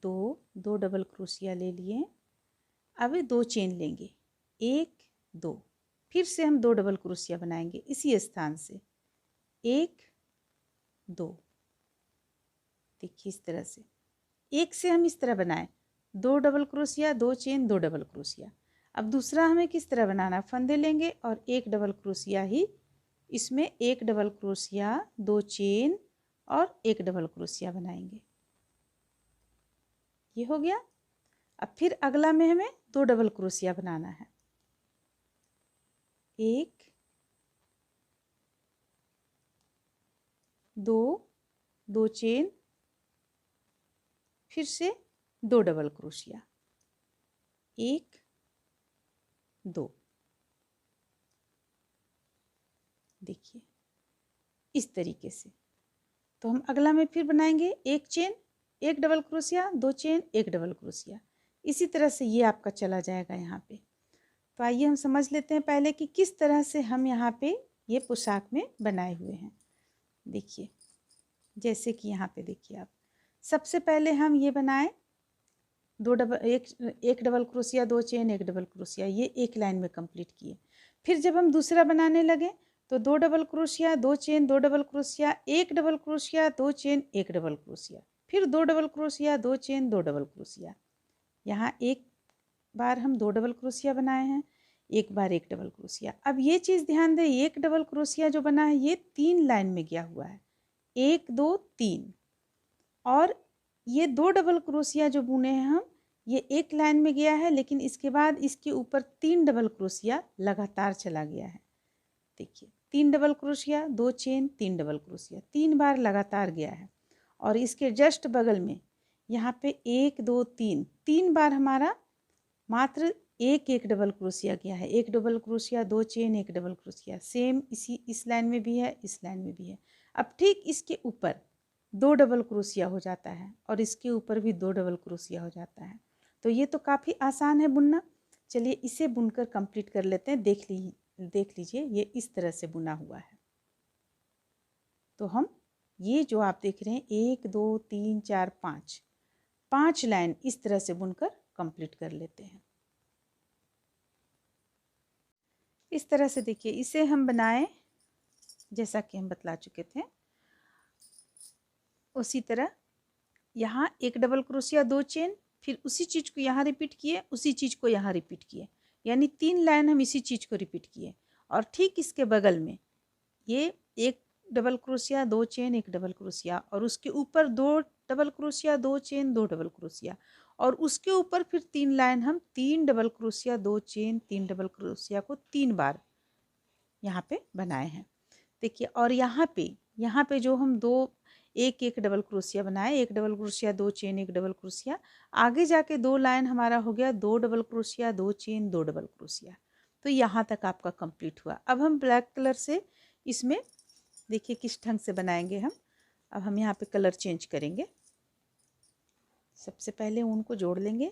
2 2 डबल क्रोशिया ले लिए। अब 2 चेन लेंगे, 1 2, फिर से हम 2 डबल क्रोशिया बनाएंगे इसी स्थान से, 1 2। देखिए इस तरह से, एक से हम इस तरह बनाएं, 2 double crochet 2 chain 2 double crochet. अब दूसरा हमें किस तरह बनाना है, फंदे लेंगे और एक डबल क्रोशिया ही इसमें, एक डबल क्रोशिया 2 चेन और एक डबल क्रोशिया बनाएंगे। ये हो गया। अब फिर अगला में हमें 2 डबल क्रोशिया बनाना है, 1 2 2 चेन, फिर से 2 डबल क्रोशिया, 1 2। देखिए इस तरीके से। तो हम अगला में फिर बनाएंगे, एक चेन एक डबल क्रोशिया 2 चेन एक डबल क्रोशिया। इसी तरह से ये आपका चला जाएगा यहाँ पे। तो आइए हम समझ लेते हैं पहले कि किस तरह से हम यहाँ पे ये पोशाक में बनाए हुए हैं। देखिए जैसे कि यहाँ पे देखिए आप, सबसे पहले हम ये बनाए एक डबल क्रोशिया 2 चेन एक डबल क्रोशिया, ये एक लाइन में कंप्लीट किए। फिर जब हम दूसरा बनाने लगे तो 2 double crochet 2 chain 2 double crochet, एक डबल क्रोशिया 2 चेन एक डबल क्रोशिया, फिर 2 double crochet 2 chain 2 double crochet. यहाँ एक बार हम 2 डबल क्रोशिया बनाए हैं, एक बार एक डबल क्रोशिया। अब ये चीज़ ध्यान दें, एक डबल क्रोशिया जो बना है ये 3 लाइन में गया हुआ है, 1 2 3। और ये 2 डबल क्रोशिया जो बुने हैं हम, ये एक लाइन में गया है, लेकिन इसके बाद इसके ऊपर 3 डबल क्रोशिया लगातार चला गया है। देखिए 3 double crochet 2 chain 3 double crochet, 3 बार लगातार गया है। और इसके जस्ट बगल में यहाँ पे 1 2 3, 3 बार हमारा मात्र एक एक डबल क्रोशिया गया है, एक डबल क्रोशिया 2 चेन एक डबल क्रोशिया। सेम इस लाइन में भी है, इस लाइन में भी है। अब ठीक इसके ऊपर 2 डबल क्रोशिया हो जाता है और इसके ऊपर भी 2 डबल क्रोशिया हो जाता है। तो ये तो काफ़ी आसान है बुनना। चलिए इसे बुनकर कंप्लीट कर लेते हैं। देख लीजिए ये इस तरह से बुना हुआ है। तो हम ये जो आप देख रहे हैं 1 2 3 4 5, 5 लाइन इस तरह से बुनकर कंप्लीट कर लेते हैं। इस तरह से देखिए इसे हम बनाए जैसा कि हम बतला चुके थे। उसी तरह यहाँ एक डबल क्रोशिया 2 चेन, फिर उसी चीज़ को यहाँ रिपीट किए, उसी चीज़ को यहाँ रिपीट किए, यानी 3 लाइन हम इसी चीज़ को रिपीट किए। और ठीक इसके बगल में ये एक डबल क्रोशिया 2 चेन एक डबल क्रोशिया, और उसके ऊपर 2 double crochet 2 chain 2 double crochet, और उसके ऊपर फिर 3 लाइन हम 3 double crochet 2 chain 3 double crochet को 3 बार यहाँ पे बनाए हैं। देखिए और यहाँ पे जो हम एक एक डबल क्रोशिया बनाए, एक डबल क्रोशिया 2 चेन एक डबल क्रोशिया, आगे जाके 2 लाइन हमारा हो गया 2 double crochet 2 chain 2 double crochet. तो यहाँ तक आपका कंप्लीट हुआ। अब हम ब्लैक कलर से इसमें देखिए किस ढंग से बनाएंगे हम। अब हम यहाँ पे कलर चेंज करेंगे। सबसे पहले ऊन को जोड़ लेंगे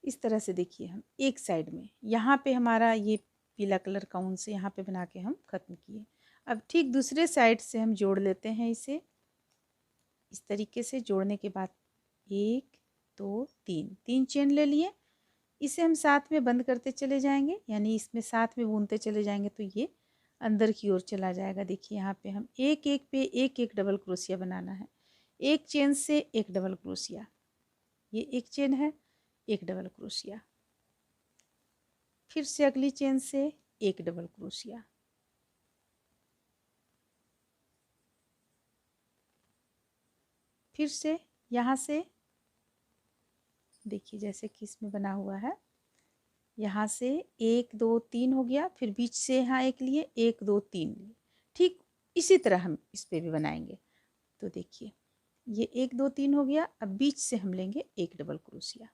इस तरह से। देखिए हम एक साइड में यहाँ पे हमारा ये पीला कलर का ऊन से यहाँ पे बना के हम ख़त्म किए। अब ठीक दूसरे साइड से हम जोड़ लेते हैं इसे। इस तरीके से जोड़ने के बाद 1 2 3 3 चेन ले लिए। इसे हम साथ में बंद करते चले जाएंगे, यानी इसमें साथ में बुनते चले जाएंगे तो ये अंदर की ओर चला जाएगा। देखिए यहाँ पे हम एक एक पे एक एक डबल क्रोशिया बनाना है। एक चेन से एक डबल क्रोशिया, ये एक चेन है, एक डबल क्रोशिया, फिर से अगली चेन से एक डबल क्रोशिया। फिर से यहाँ से देखिए जैसे कि इसमें बना हुआ है, यहाँ से 1 2 3 हो गया, फिर बीच से यहाँ एक लिए, 1 2 3 लिए। ठीक इसी तरह हम इस पे भी बनाएंगे। तो देखिए ये 1 2 3 हो गया। अब बीच से हम लेंगे एक डबल क्रोशिया,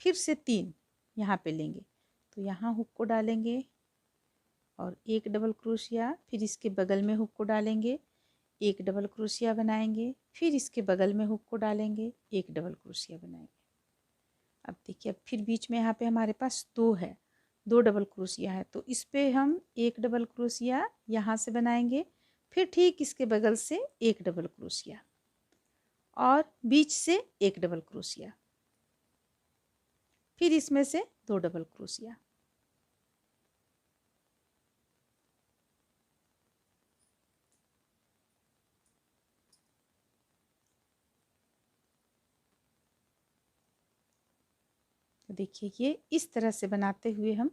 फिर से 3 यहाँ पे लेंगे, तो यहाँ हुक को डालेंगे और एक डबल क्रोशिया, फिर इसके बगल में हुक को डालेंगे, एक डबल क्रोशिया बनाएंगे, फिर इसके बगल में हुक को डालेंगे, एक डबल क्रोशिया बनाएंगे। अब देखिए अब फिर बीच में यहाँ पे हमारे पास 2 है, 2 डबल क्रोशिया है, तो इस पे हम एक डबल क्रोशिया यहाँ से बनाएंगे, फिर ठीक इसके बगल से एक डबल क्रोशिया और बीच से एक डबल क्रोशिया, फिर इसमें से 2 डबल क्रोशिया। तो देखिए ये इस तरह से बनाते हुए हम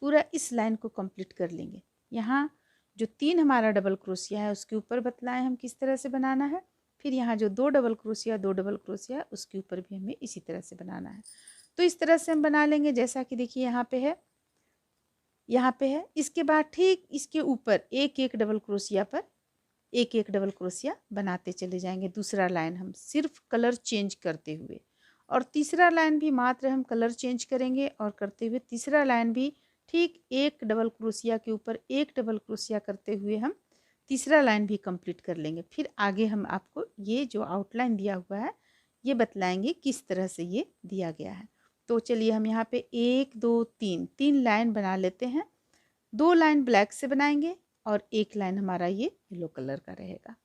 पूरा इस लाइन को कंप्लीट कर लेंगे। यहाँ जो 3 हमारा डबल क्रोशिया है उसके ऊपर बतलाएं हम किस तरह से बनाना है, फिर यहाँ जो 2 डबल क्रोशिया उसके ऊपर भी हमें इसी तरह से बनाना है। तो इस तरह से हम बना लेंगे, जैसा कि देखिए यहाँ पे है, यहाँ पे है। इसके बाद ठीक इसके ऊपर एक एक डबल क्रोशिया पर एक एक डबल क्रोशिया बनाते चले जाएंगे। दूसरा लाइन हम सिर्फ कलर चेंज करते हुए, और तीसरा लाइन भी मात्र हम कलर चेंज करेंगे और करते हुए तीसरा लाइन भी ठीक एक डबल क्रोशिया के ऊपर एक डबल क्रोशिया करते हुए हम तीसरा लाइन भी कंप्लीट कर लेंगे। फिर आगे हम आपको ये जो आउटलाइन दिया हुआ है ये बतलाएंगे किस तरह से ये दिया गया है। तो चलिए हम यहाँ पे 1 2 3 3 लाइन बना लेते हैं। 2 लाइन ब्लैक से बनाएंगे और एक लाइन हमारा ये येलो कलर का रहेगा।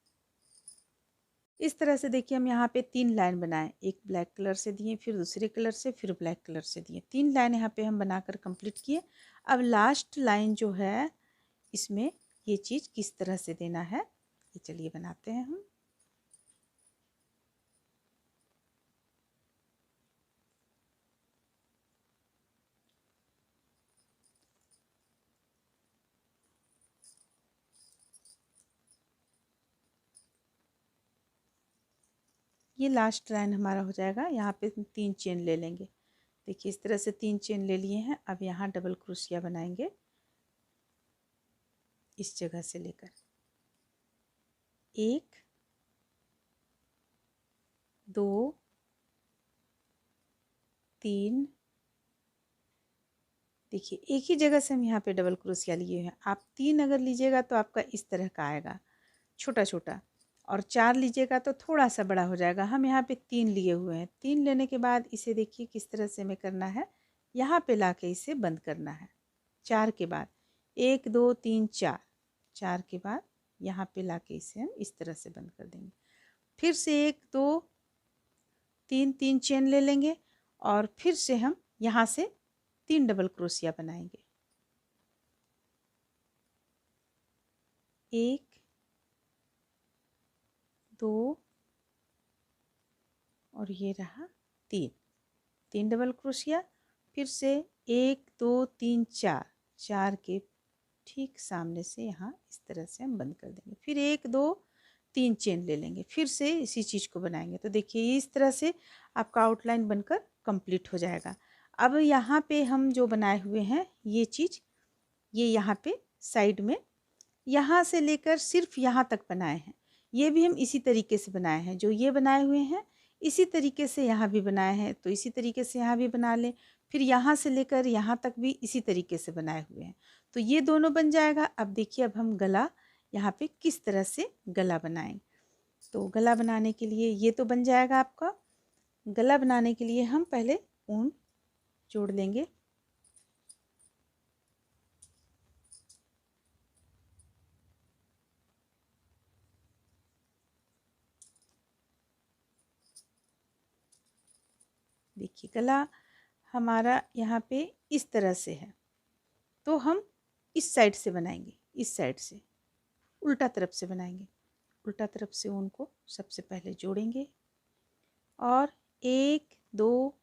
इस तरह से देखिए हम यहाँ पे 3 लाइन बनाए, एक ब्लैक कलर से दिए, फिर दूसरे कलर से, फिर ब्लैक कलर से दिए। 3 लाइन यहाँ पे हम बनाकर कंप्लीट किए। अब लास्ट लाइन जो है इसमें ये चीज़ किस तरह से देना है ये चलिए बनाते हैं हम। ये लास्ट लाइन हमारा हो जाएगा। यहाँ पे 3 चेन ले लेंगे। देखिए इस तरह से 3 चेन ले लिए हैं। अब यहाँ डबल क्रोशिया बनाएंगे इस जगह से लेकर 1 2 3। देखिए एक ही जगह से हम यहाँ पे डबल क्रोशिया लिए हैं। आप 3 अगर लीजिएगा तो आपका इस तरह का आएगा छोटा छोटा, और 4 लीजिएगा तो थोड़ा सा बड़ा हो जाएगा। हम यहाँ पे 3 लिए हुए हैं। 3 लेने के बाद इसे देखिए किस तरह से हमें करना है, यहाँ पे लाके इसे बंद करना है। 4 के बाद 1 2 3 4, 4 के बाद यहाँ पे लाके इसे हम इस तरह से बंद कर देंगे। फिर से 1 2 3 3 चेन ले लेंगे और फिर से हम यहाँ से 3 डबल क्रोशिया बनाएंगे। 1 2 और ये रहा 3 डबल क्रोशिया। फिर से 1 2 3 4, 4 के ठीक सामने से यहाँ इस तरह से हम बंद कर देंगे। फिर 1 2 3 चेन ले लेंगे, फिर से इसी चीज़ को बनाएंगे। तो देखिए इस तरह से आपका आउटलाइन बनकर कंप्लीट हो जाएगा। अब यहाँ पे हम जो बनाए हुए हैं ये चीज़, ये यहाँ पे साइड में यहाँ से लेकर सिर्फ यहाँ तक बनाए हैं। ये भी हम इसी तरीके से बनाए हैं। जो ये बनाए हुए हैं इसी तरीके से यहाँ भी बनाए हैं, तो इसी तरीके से यहाँ भी बना लें। फिर यहाँ से लेकर यहाँ तक भी इसी तरीके से बनाए हुए हैं, तो ये दोनों बन जाएगा। अब देखिए अब हम गला यहाँ पे किस तरह से गला बनाएंगे। तो गला बनाने के लिए ये तो बन जाएगा आपका। गला बनाने के लिए हम पहले ऊन जोड़ लेंगे। देखिए गला हमारा यहाँ पे इस तरह से है, तो हम इस साइड से बनाएंगे, इस साइड से उल्टा तरफ से बनाएंगे। उल्टा तरफ से ऊन को सबसे पहले जोड़ेंगे और 1 2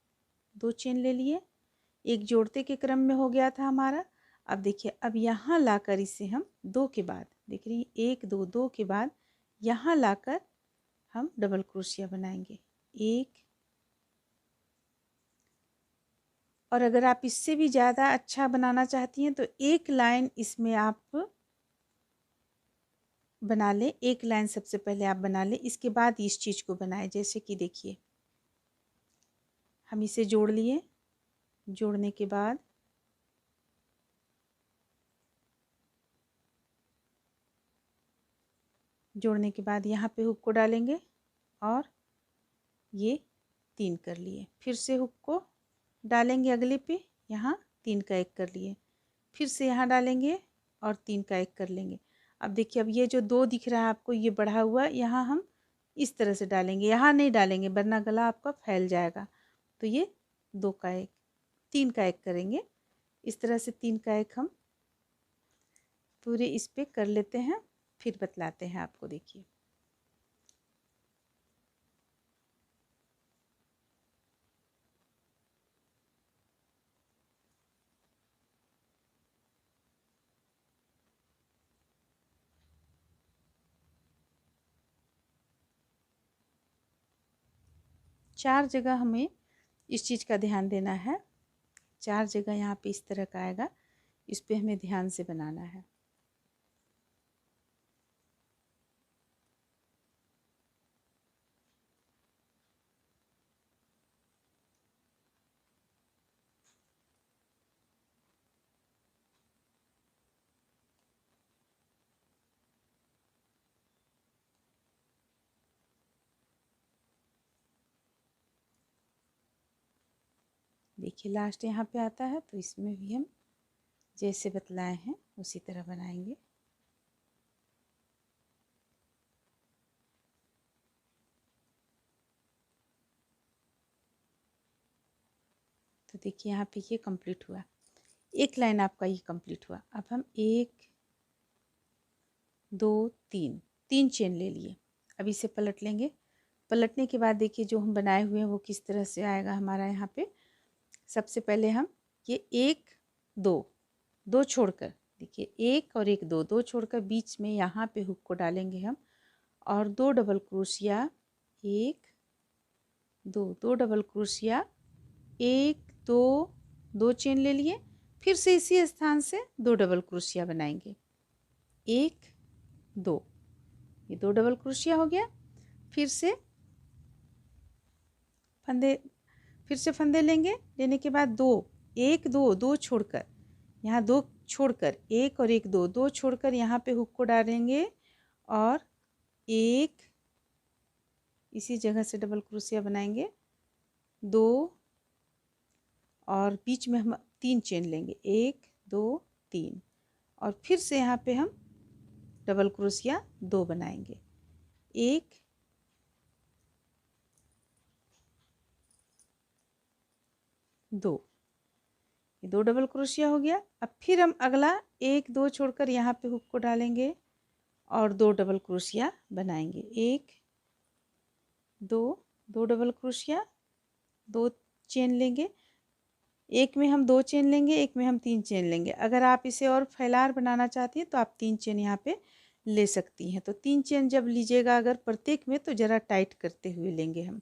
2 चेन ले लिए। एक जोड़ते के क्रम में हो गया था हमारा। अब देखिए, अब यहाँ लाकर इसे हम दो के बाद, देख रही हैं, एक दो, दो के बाद यहाँ लाकर हम डबल क्रोशिया बनाएंगे, एक। और अगर आप इससे भी ज़्यादा अच्छा बनाना चाहती हैं तो एक लाइन इसमें आप बना लें, एक लाइन सबसे पहले आप बना लें, इसके बाद इस चीज़ को बनाएं। जैसे कि देखिए, हम इसे जोड़ लिए, जोड़ने के बाद यहाँ पे हुक को डालेंगे और ये 3 कर लिए, फिर से हुक को डालेंगे अगले पे, यहाँ 3 का 1 कर लिए, फिर से यहाँ डालेंगे और 3 का 1 कर लेंगे। अब देखिए, अब ये जो 2 दिख रहा है आपको, ये बढ़ा हुआ, यहाँ हम इस तरह से डालेंगे, यहाँ नहीं डालेंगे वरना गला आपका फैल जाएगा। तो ये 2 का 1, 3 का 1 करेंगे, इस तरह से 3 का 1 हम पूरे इस पे कर लेते हैं, फिर बतलाते हैं आपको। देखिए, चार जगह हमें इस चीज़ का ध्यान देना है, 4 जगह यहाँ पे इस तरह का आएगा, इस पे हमें ध्यान से बनाना है। देखिए, लास्ट यहाँ पे आता है, तो इसमें भी हम जैसे बतलाए हैं उसी तरह बनाएंगे। तो देखिए, यहाँ पे ये कंप्लीट हुआ, एक लाइन आपका ये कंप्लीट हुआ। अब हम 1 2 3 3 चेन ले लिए, अब इसे पलट लेंगे। पलटने के बाद देखिए, जो हम बनाए हुए हैं वो किस तरह से आएगा हमारा। यहाँ पे सबसे पहले हम ये 1 2 2 छोड़कर, देखिए 1 और 1 2 2 छोड़कर बीच में यहाँ पे हुक को डालेंगे हम, और 2 double crochet, 1 2 2 double crochet, 1 2 2 chain ले लिए, फिर से इसी स्थान से 2 डबल क्रोशिया बनाएंगे, 1 2, ये 2 डबल क्रोशिया हो गया। फिर से फंदे, फिर से फंदे लेंगे, लेने के बाद 2 1 2 2 छोड़कर, यहाँ 2 छोड़कर, 1 और 1 2 2 छोड़कर यहाँ पे हुक को डालेंगे, और 1 इसी जगह से डबल क्रोशिया बनाएंगे, 2 और बीच में हम 3 चेन लेंगे, 1 2 3, और फिर से यहाँ पे हम डबल क्रोशिया 2 बनाएंगे, 1 2, ये 2 डबल क्रोशिया हो गया। अब फिर हम अगला 1 2 छोड़कर यहाँ पे हुक को डालेंगे और 2 डबल क्रोशिया बनाएंगे, 1 2 2 डबल क्रोशिया, 2 चेन लेंगे, एक में हम 2 चेन लेंगे, एक में हम 3 चेन लेंगे। अगर आप इसे और फैलार बनाना चाहती हैं तो आप 3 चेन यहाँ पे ले सकती हैं। तो 3 चेन जब लीजिएगा अगर प्रत्येक में, तो ज़रा टाइट करते हुए लेंगे हम।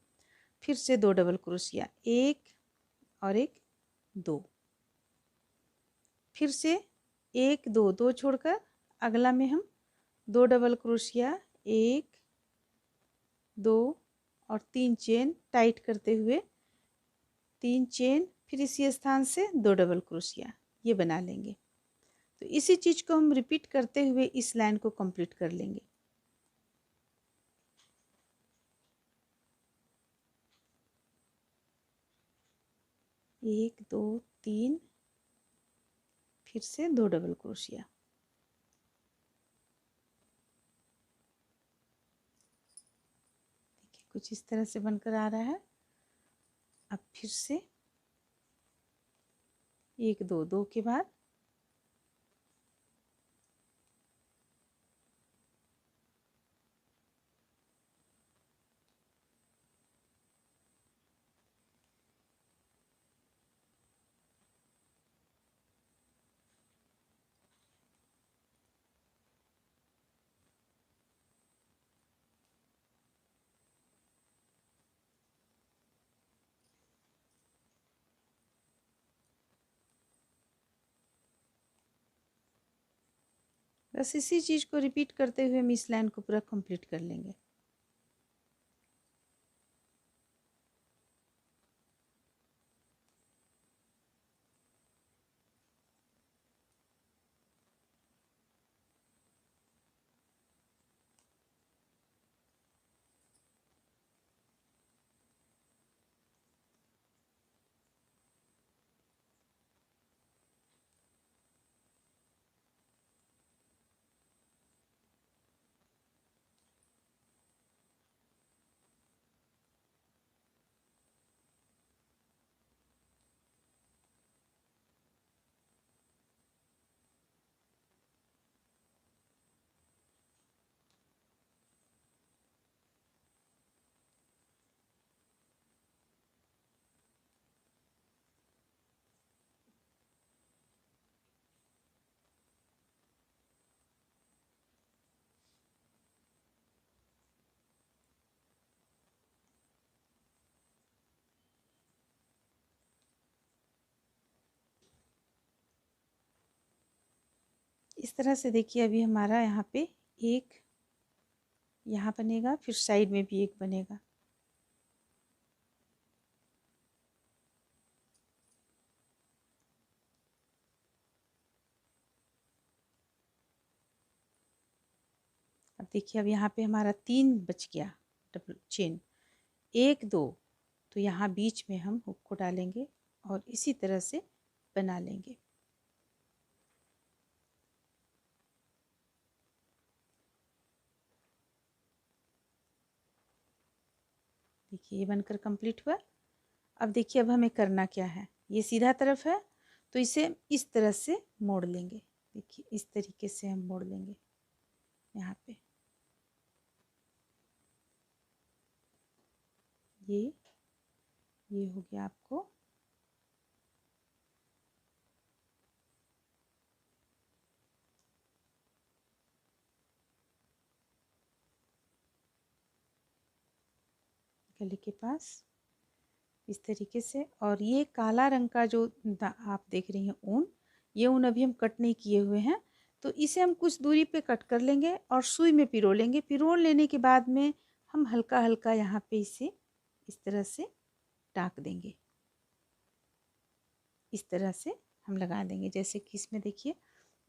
फिर से 2 डबल क्रोशिया, 1 और 1 2, फिर से 1 2 2 छोड़कर अगला में हम 2 डबल क्रोशिया, 1 2 और 3 चेन टाइट करते हुए, 3 चेन, फिर इसी स्थान से 2 डबल क्रोशिया, ये बना लेंगे। तो इसी चीज़ को हम रिपीट करते हुए इस लाइन को कंप्लीट कर लेंगे। एक 2 3, फिर से 2 डबल क्रोशिया, देखिए कुछ इस तरह से बनकर आ रहा है। अब फिर से 1 2 2 के बाद बस इसी चीज़ को रिपीट करते हुए हम इस लाइन को पूरा कंप्लीट कर लेंगे। इस तरह से देखिए अभी हमारा यहाँ पे एक यहाँ बनेगा, फिर साइड में भी एक बनेगा। अब देखिए अब यहाँ पे हमारा 3 बच गया डबल चेन, 1 2, तो यहाँ बीच में हम हुक को डालेंगे और इसी तरह से बना लेंगे। देखिए ये बनकर कंप्लीट हुआ। अब देखिए अब हमें करना क्या है, ये सीधा तरफ है तो इसे इस तरह से मोड़ लेंगे। देखिए इस तरीके से हम मोड़ लेंगे यहाँ पे। ये हो गया आपको। गले के पास इस तरीके से। और ये काला रंग का जो आप देख रही हैं ऊन, ये ऊन अभी हम कट नहीं किए हुए हैं, तो इसे हम कुछ दूरी पे कट कर लेंगे और सुई में पिरो लेंगे। पिरो लेने के बाद में हम हल्का हल्का यहाँ पे इसे इस तरह से टाँक देंगे। इस तरह से हम लगा देंगे, जैसे कि इसमें देखिए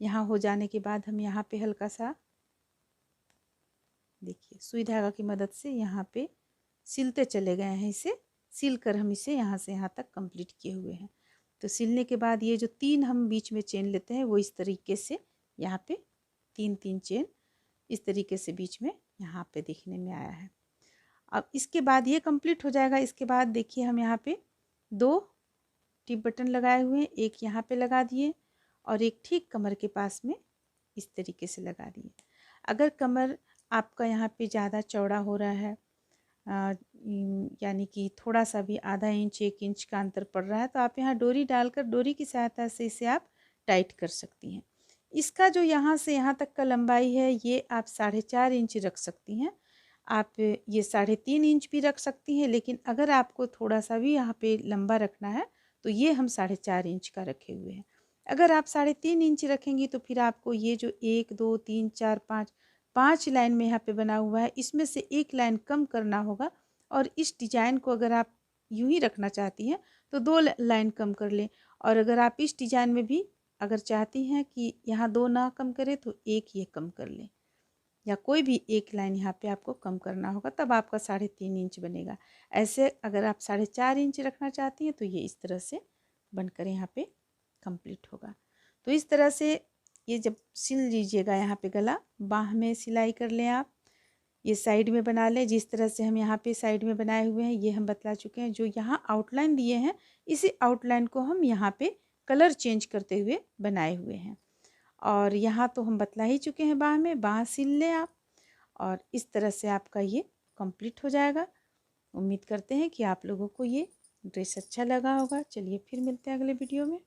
यहाँ हो जाने के बाद हम यहाँ पे हल्का सा देखिए सुई धागा की मदद से यहाँ पे सिलते चले गए हैं। इसे सिल कर हम इसे यहाँ से यहाँ तक कंप्लीट किए हुए हैं। तो सिलने के बाद ये जो 3 हम बीच में चेन लेते हैं वो इस तरीके से यहाँ पे 3 चेन इस तरीके से बीच में यहाँ पे देखने में आया है। अब इसके बाद ये कंप्लीट हो जाएगा। इसके बाद देखिए हम यहाँ पे 2 टिप बटन लगाए हुए हैं, एक यहाँ पे लगा दिए और एक ठीक कमर के पास में इस तरीके से लगा दिए। अगर कमर आपका यहाँ पे ज़्यादा चौड़ा हो रहा है, यानी कि थोड़ा सा भी आधा इंच 1 इंच का अंतर पड़ रहा है, तो आप यहाँ डोरी डालकर डोरी की सहायता से इसे आप टाइट कर सकती हैं। इसका जो यहाँ से यहाँ तक का लंबाई है ये आप 4.5 इंच रख सकती हैं। आप ये 3.5 इंच भी रख सकती हैं, लेकिन अगर आपको थोड़ा सा भी यहाँ पे लंबा रखना है तो ये हम 4.5 इंच का रखे हुए हैं। अगर आप 3.5 इंच रखेंगी तो फिर आपको ये जो 1 2 3 4 5 लाइन में यहाँ पे बना हुआ है, इसमें से एक लाइन कम करना होगा। और इस डिजाइन को अगर आप यूं ही रखना चाहती हैं तो 2 लाइन कम कर लें। और अगर आप इस डिजाइन में भी अगर चाहती हैं कि यहाँ 2 ना कम करें तो 1 ये कम कर लें, या कोई भी एक लाइन यहाँ पे आपको कम करना होगा, तब आपका 3.5 इंच बनेगा। ऐसे अगर आप 4.5 इंच रखना चाहती हैं तो ये इस तरह से बनकर यहाँ पे कंप्लीट होगा। तो इस तरह से ये जब सिल लीजिएगा यहाँ पे गला, बाह में सिलाई कर लें आप, ये साइड में बना लें। जिस तरह से हम यहाँ पे साइड में बनाए हुए हैं ये हम बतला चुके हैं। जो यहाँ आउटलाइन दिए हैं इसी आउटलाइन को हम यहाँ पे कलर चेंज करते हुए बनाए हुए हैं। और यहाँ तो हम बतला ही चुके हैं बाह में, बाह सिल लें आप। और इस तरह से आपका ये कंप्लीट हो जाएगा। उम्मीद करते हैं कि आप लोगों को ये ड्रेस अच्छा लगा होगा। चलिए फिर मिलते हैं अगले वीडियो में।